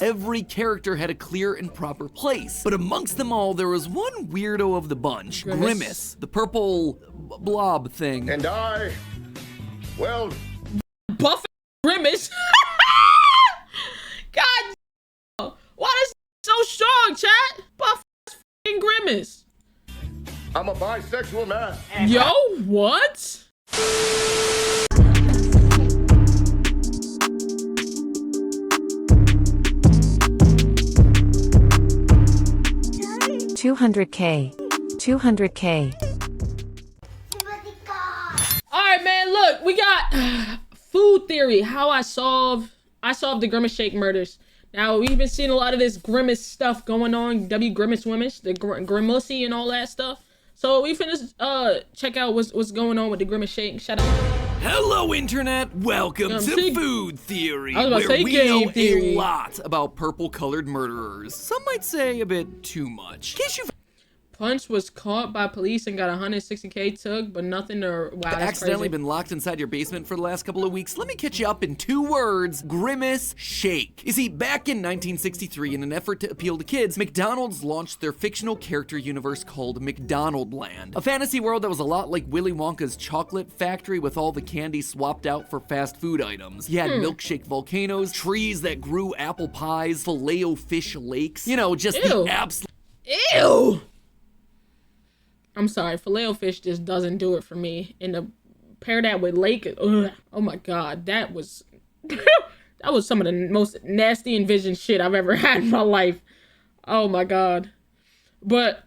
Every character had a clear and proper place, but amongst them all, there was one weirdo of the bunch, Grimace, the purple blob thing. And I, well, buff Grimace. God, why is so strong, chat? Buff Grimace. I'm a bisexual man. Yo, what? $200K. All right, man. Look, we got food theory. How I solved the Grimace Shake murders. Now we've been seeing a lot of this Grimace stuff going on. Grimace women, the Grimace and all that stuff. So we finna check out what's going on with the Grimace Shake. Shout out. Hello, Internet. Welcome to Food Theory, I was about to where say we game know theory. a lot about purple-colored murderers. Some might say a bit too much. In case you've Punch was caught by police and got 160K took, but nothing or wow, that's accidentally crazy. been locked inside your basement for the last couple of weeks, let me catch you up in 2 words: Grimace Shake. You see, back in 1963, in an effort to appeal to kids, McDonald's launched their fictional character universe called McDonald Land, a fantasy world that was a lot like Willy Wonka's chocolate factory with all the candy swapped out for fast food items. You had milkshake volcanoes, trees that grew apple pies, filet-o-fish lakes, you know, just the absolute... Ew! I'm sorry, filet-o-fish just doesn't do it for me. And to pair that with lake, ugh, oh my god, that was that was some of the most nasty envisioned shit I've ever had in my life. Oh my god. But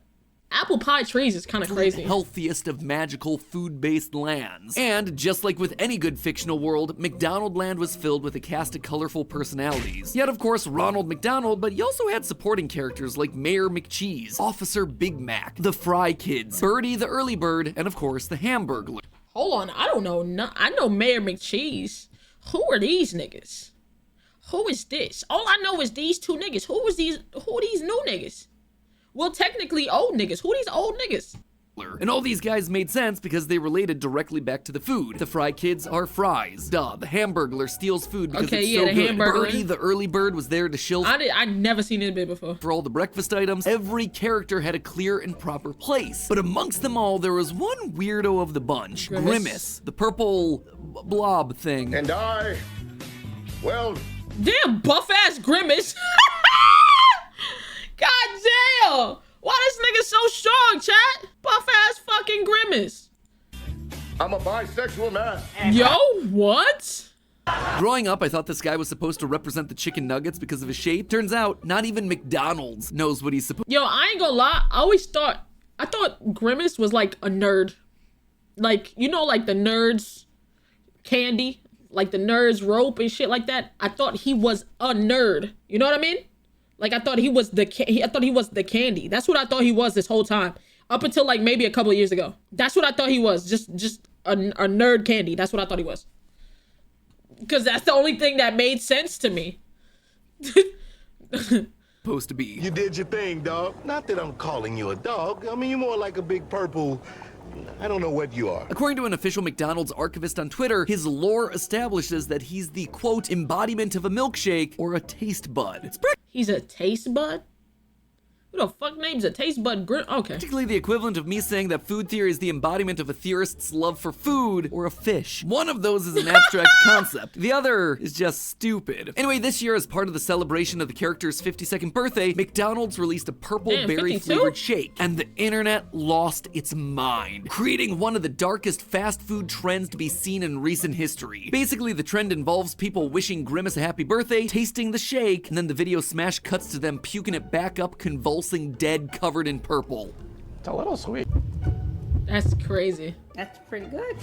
apple pie trees is kind of crazy. Healthiest of magical food-based lands. And just like with any good fictional world, McDonald Land was filled with a cast of colorful personalities. You had, of course, Ronald McDonald, but you also had supporting characters like Mayor McCheese, Officer Big Mac, the Fry Kids, Birdie the Early Bird, and of course the Hamburglar. Hold on, I don't know. I know Mayor McCheese. Who are these niggas? Who is this? All I know is these 2 niggas. Who are these new niggas? Well, technically old niggas. Who are these old niggas? And all these guys made sense because they related directly back to the food. The Fry Kids are fries. Duh, the Hamburglar steals food because it's so the good. Hamburglar. Birdie, the early bird, was there to shill I'd never seen this bit before. for all the breakfast items. Every character had a clear and proper place. But amongst them all, there was one weirdo of the bunch. Grimace, the purple blob thing. And I, well, Damn, buff-ass Grimace. God damn! Why this nigga so strong, chat? Buff-ass fucking Grimace. I'm a bisexual man. Yo, what? Growing up, I thought this guy was supposed to represent the chicken nuggets because of his shape. Turns out, not even McDonald's knows what he's supposed Yo, I ain't gonna lie. I thought Grimace was like a nerd. Like, you know, like the nerds candy, like the nerds rope and shit like that. I thought he was a nerd. You know what I mean? Like, I thought he was the candy. That's what I thought he was this whole time. Up until like maybe a couple of years ago. That's what I thought he was. Just a nerd candy. That's what I thought he was. Because that's the only thing that made sense to me. to be. You did your thing, dog. Not that I'm calling you a dog. I mean, you're more like a big purple... I don't know what you are. According to an official McDonald's archivist on Twitter, his lore establishes that he's the, quote, embodiment of a milkshake or a taste bud. He's a taste bud? Who the fuck names a taste bud Okay. Practically the equivalent of me saying that food theory is the embodiment of a theorist's love for food or a fish. One of those is an abstract concept. The other is just stupid. Anyway, this year, as part of the celebration of the character's 52nd birthday, McDonald's released a purple berry flavored shake, and the internet lost its mind, creating one of the darkest fast food trends to be seen in recent history. Basically, the trend involves people wishing Grimace a happy birthday, tasting the shake, and then the video smash cuts to them puking it back up, convulsing dead, covered in purple. It's a little sweet. That's crazy. That's pretty good.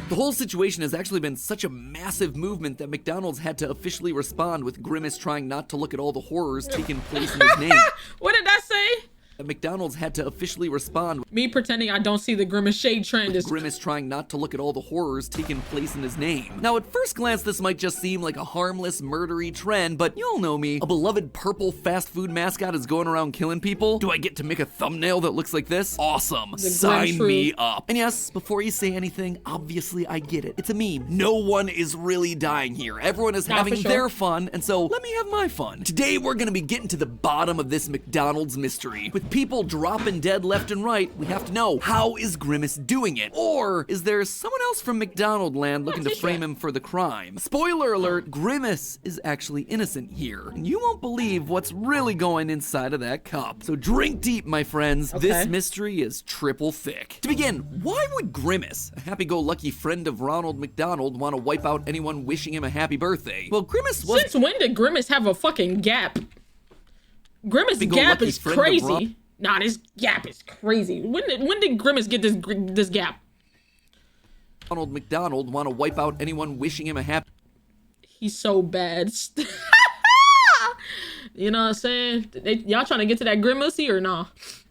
The whole situation has actually been such a massive movement that McDonald's had to officially respond with Grimace trying not to look at all the horrors taking place in his name. What did that say? McDonald's had to officially respond. Me pretending I don't see the Grimace shade trend is Grimace trying not to look at all the horrors taking place in his name. Now, at first glance, this might just seem like a harmless, murdery trend, but you all know me. A beloved purple fast food mascot is going around killing people. Do I get to make a thumbnail that looks like this? Awesome. Sign me up. And yes, before you say anything, obviously I get it. It's a meme. No one is really dying here. Everyone is having their fun, and so let me have my fun. Today, we're gonna be getting to the bottom of this McDonald's mystery. With people dropping dead left and right, we have to know, how is Grimace doing it? Or is there someone else from McDonald land looking to frame him for the crime? Spoiler alert, Grimace is actually innocent here. And you won't believe what's really going inside of that cup. So drink deep, my friends. This mystery is triple thick. To begin, why would Grimace, a happy-go-lucky friend of Ronald McDonald, want to wipe out anyone wishing him a happy birthday? Well, Grimace was— Since when did Grimace have a fucking gap? Grimace gap is crazy. Nah, this gap is crazy. When did Grimace get this gap? Ronald McDonald want to wipe out anyone wishing him a happy— He's so bad. You know what I'm saying? Y'all trying to get to that Grimace or nah?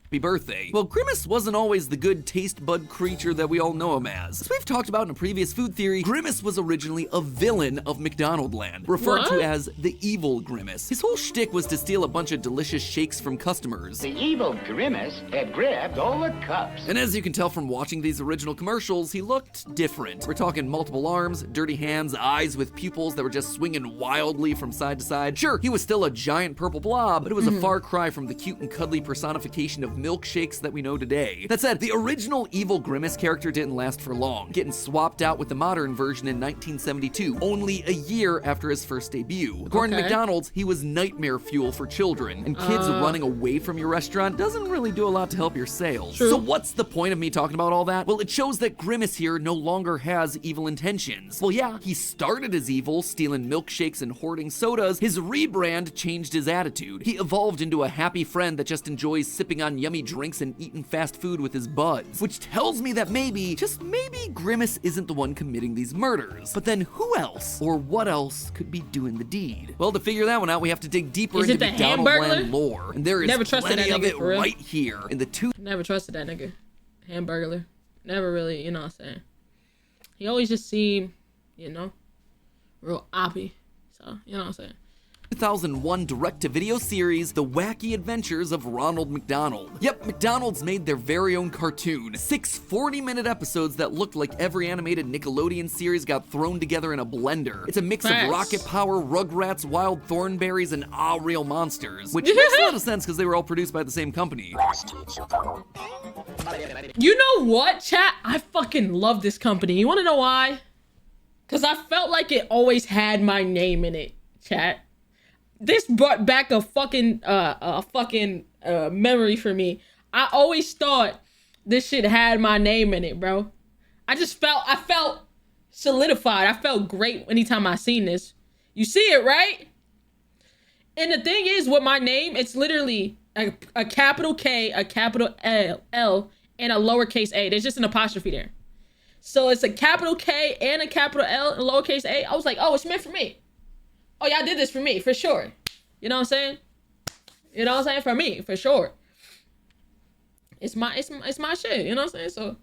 Happy birthday. Well, Grimace wasn't always the good taste bud creature that we all know him as. As we've talked about in a previous food theory, Grimace was originally a villain of McDonald land, referred to as the evil Grimace. His whole shtick was to steal a bunch of delicious shakes from customers. The evil Grimace had grabbed all the cups. And as you can tell from watching these original commercials, he looked different. We're talking multiple arms, dirty hands, eyes with pupils that were just swinging wildly from side to side. Sure, he was still a giant purple blob, but it was a far cry from the cute and cuddly personification of milkshakes that we know today. That said, the original evil Grimace character didn't last for long, getting swapped out with the modern version in 1972, only a year after his first debut. According to McDonald's, he was nightmare fuel for children, and kids running away from your restaurant doesn't really do a lot to help your sales. So what's the point of me talking about all that? Well, it shows that Grimace here no longer has evil intentions. Well, yeah, he started as evil, stealing milkshakes and hoarding sodas. His rebrand changed his attitude. He evolved into a happy friend that just enjoys sipping on yummy drinks and eating fast food with his buds, which tells me that maybe, just maybe, Grimace isn't the one committing these murders. But then who else or what else could be doing the deed? Well, to figure that one out, we have to dig deeper into McDonald land lore, and there is plenty of it right here in the two. Never trusted that nigga. Hamburglar. Never really, you know what I'm saying. He always just seemed, you know, real oppy. So, you know what I'm saying. 2001 direct-to-video series, The Wacky Adventures of Ronald McDonald. Yep, McDonald's made their very own cartoon. 6 40-minute episodes that looked like every animated Nickelodeon series got thrown together in a blender. It's a mix of Rocket Power, Rugrats, Wild Thornberries, and Real Monsters, which makes a lot of sense because they were all produced by the same company. You know what, chat? I fucking love this company. You wanna know why? Because I felt like it always had my name in it, chat. This brought back a fucking memory for me. I always thought this shit had my name in it, bro. I felt solidified. I felt great anytime I seen this. You see it, right? And the thing is, with my name, it's literally a capital K, a capital L, and a lowercase a. There's just an apostrophe there. So it's a capital K and a capital L and a lowercase a. I was like, oh, it's meant for me. Oh, y'all did this for me, for sure. You know what I'm saying? You know what I'm saying? For me, for sure. It's my shit. You know what I'm saying? So,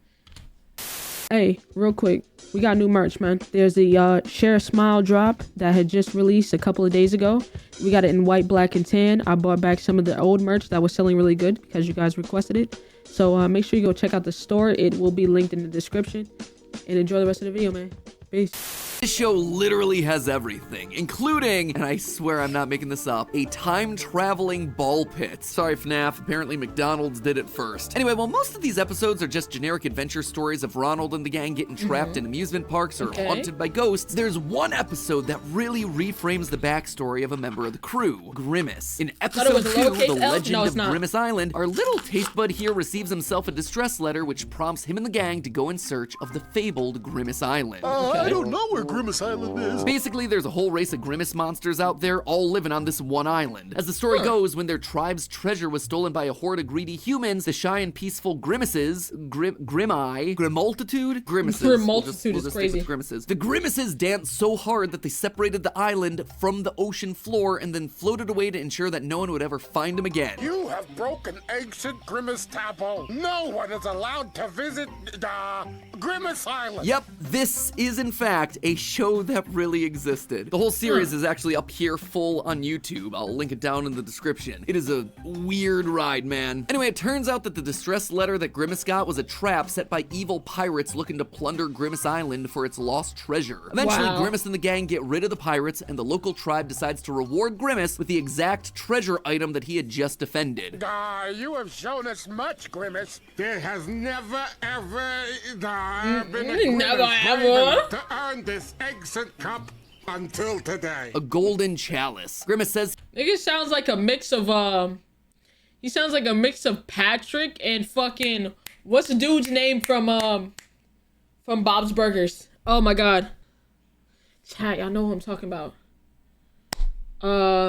hey, real quick, we got new merch, man. There's the Share a Smile drop that had just released a couple of days ago. We got it in white, black, and tan. I bought back some of the old merch that was selling really good because you guys requested it. So make sure you go check out the store. It will be linked in the description. And enjoy the rest of the video, man. Peace. This show literally has everything, including, and I swear I'm not making this up, a time-traveling ball pit. Sorry, FNAF, apparently McDonald's did it first. Anyway, while most of these episodes are just generic adventure stories of Ronald and the gang getting trapped in amusement parks or haunted by ghosts, there's one episode that really reframes the backstory of a member of the crew, Grimace. In episode 2, The Legend of Grimace Island, our little taste bud here receives himself a distress letter which prompts him and the gang to go in search of the fabled Grimace Island. I don't know where Grimace Island is? Basically, there's a whole race of Grimace monsters out there, all living on this one island. As the story goes, when their tribe's treasure was stolen by a horde of greedy humans, the shy and peaceful Grimaces, Grimultitude? Grimaces. Grimultitude is stick crazy. with Grimaces. The Grimaces danced so hard that they separated the island from the ocean floor and then floated away to ensure that no one would ever find them again. You have broken ancient Grimace taboo. No one is allowed to visit Grimace Island. Yep, this is in fact a show that really existed. The whole series is actually up here full on YouTube. I'll link it down in the description. It is a weird ride, man. Anyway, it turns out that the distress letter that Grimace got was a trap set by evil pirates looking to plunder Grimace Island for its lost treasure. Eventually, Grimace and the gang get rid of the pirates, and the local tribe decides to reward Grimace with the exact treasure item that he had just defended. You have shown us much, Grimace. There has never, ever been a Never, Grimace ever. brave enough to earn this ancient cup until today. A golden chalice. Grimace says Nigga sounds like a mix of he sounds like a mix of Patrick and fucking what's the dude's name from Bob's Burgers? Oh my god. Chat, y'all know who I'm talking about. No,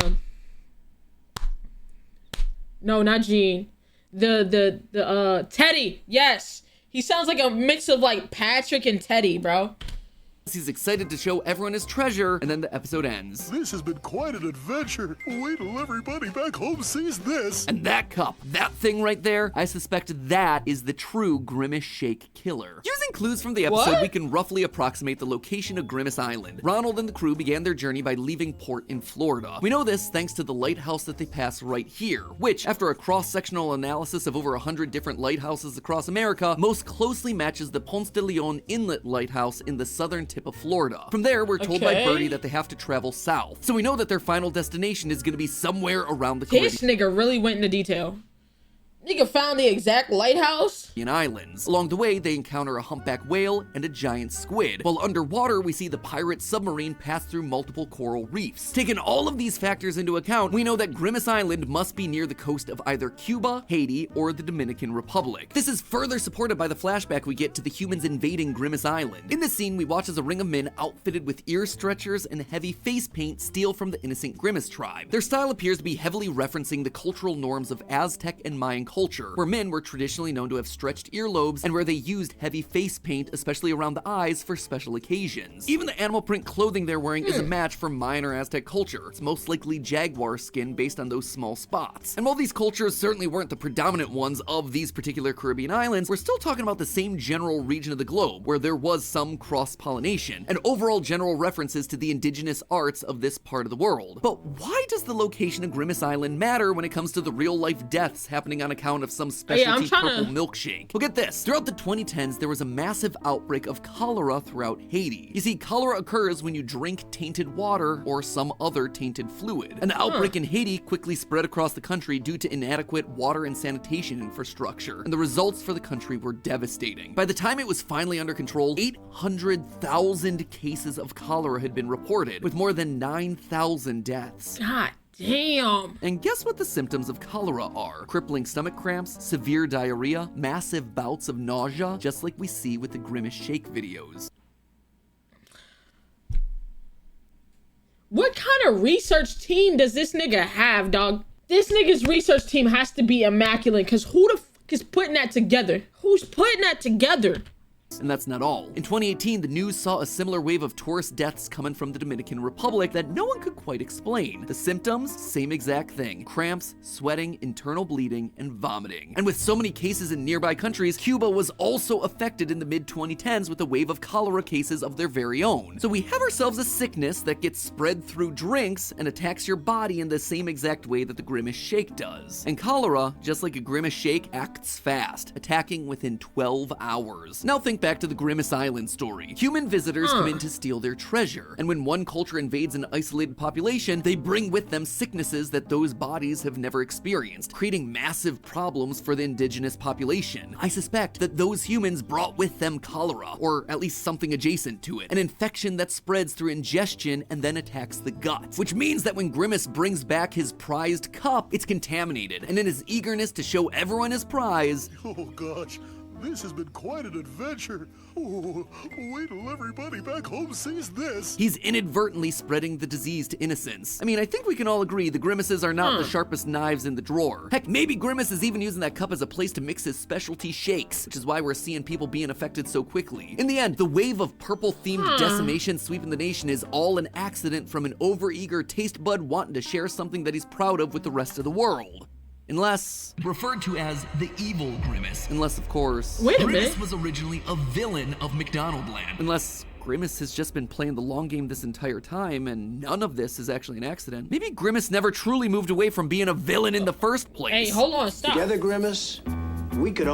not Gene. The Teddy. Yes. He sounds like a mix of like Patrick and Teddy, bro. he's excited to show everyone his treasure, and then the episode ends. This has been quite an adventure. Wait till everybody back home sees this. And that cup, that thing right there, I suspect that is the true Grimace Shake killer. Using clues from the episode, we can roughly approximate the location of Grimace Island. Ronald and the crew began their journey by leaving port in Florida. We know this thanks to the lighthouse that they pass right here, which, after a cross-sectional analysis of over 100 different lighthouses across America, most closely matches the Ponce de Leon Inlet Lighthouse in the southern tip of Florida. From there, we're told by Birdie that they have to travel south. So we know that their final destination is going to be somewhere around the Caribbean. This nigga really went into detail. Nigga found the exact lighthouse? Islands. Along the way, they encounter a humpback whale and a giant squid. While underwater, we see the pirate submarine pass through multiple coral reefs. Taking all of these factors into account, we know that Grimace Island must be near the coast of either Cuba, Haiti, or the Dominican Republic. This is further supported by the flashback we get to the humans invading Grimace Island. In this scene, we watch as a ring of men outfitted with ear stretchers and heavy face paint steal from the innocent Grimace tribe. Their style appears to be heavily referencing the cultural norms of Aztec and Mayan culture, where men were traditionally known to have stretched earlobes and where they used heavy face paint, especially around the eyes, for special occasions. Even the animal print clothing they're wearing is a match for Mayan or Aztec culture. It's most likely jaguar skin based on those small spots. And while these cultures certainly weren't the predominant ones of these particular Caribbean islands, we're still talking about the same general region of the globe, where there was some cross-pollination, and overall general references to the indigenous arts of this part of the world. But why does the location of Grimace Island matter when it comes to the real-life deaths happening on account of some specialty purple milkshake? Well, get this. Throughout the 2010s, there was a massive outbreak of cholera throughout Haiti. You see, cholera occurs when you drink tainted water or some other tainted fluid. An outbreak in Haiti quickly spread across the country due to inadequate water and sanitation infrastructure, and the results for the country were devastating. By the time it was finally under control, 800,000 cases of cholera had been reported, with more than 9,000 deaths. God damn. And guess what the symptoms of cholera are? Crippling stomach cramps, severe diarrhea, massive bouts of nausea, just like we see with the Grimace Shake videos. What kind of research team does this nigga have, dog? This nigga's research team has to be immaculate, because who the fuck is putting that together? Who's putting that together? And that's not all. In 2018, the news saw a similar wave of tourist deaths coming from the Dominican Republic that no one could quite explain. The symptoms, same exact thing. Cramps, sweating, internal bleeding, and vomiting. And with so many cases in nearby countries, Cuba was also affected in the mid-2010s with a wave of cholera cases of their very own. So we have ourselves a sickness that gets spread through drinks and attacks your body in the same exact way that the Grimace Shake does. And cholera, just like a Grimace Shake, acts fast, attacking within 12 hours. Now think back to the Grimace Island story. Human visitors come in to steal their treasure, and when one culture invades an isolated population, they bring with them sicknesses that those bodies have never experienced, creating massive problems for the indigenous population. I suspect that those humans brought with them cholera, or at least something adjacent to it, an infection that spreads through ingestion and then attacks the gut, which means that when Grimace brings back his prized cup, it's contaminated, and in his eagerness to show everyone his prize, Oh gosh, This has been quite an adventure. Oh, wait till everybody back home sees this. He's inadvertently spreading the disease to innocents. I mean, I think we can all agree the Grimaces are not the sharpest knives in the drawer. Heck, maybe Grimace is even using that cup as a place to mix his specialty shakes, which is why we're seeing people being affected so quickly. In the end, the wave of purple-themed decimation sweeping the nation is all an accident from an overeager taste bud wanting to share something that he's proud of with the rest of the world. Unless referred to as the evil Grimace. Unless, of course, Wait a Grimace minute. was originally a villain of McDonald Land. Unless Grimace has just been playing the long game this entire time and none of this is actually an accident. Maybe Grimace never truly moved away from being a villain in the first place. Hey, hold on, stop. Together, Grimace, we could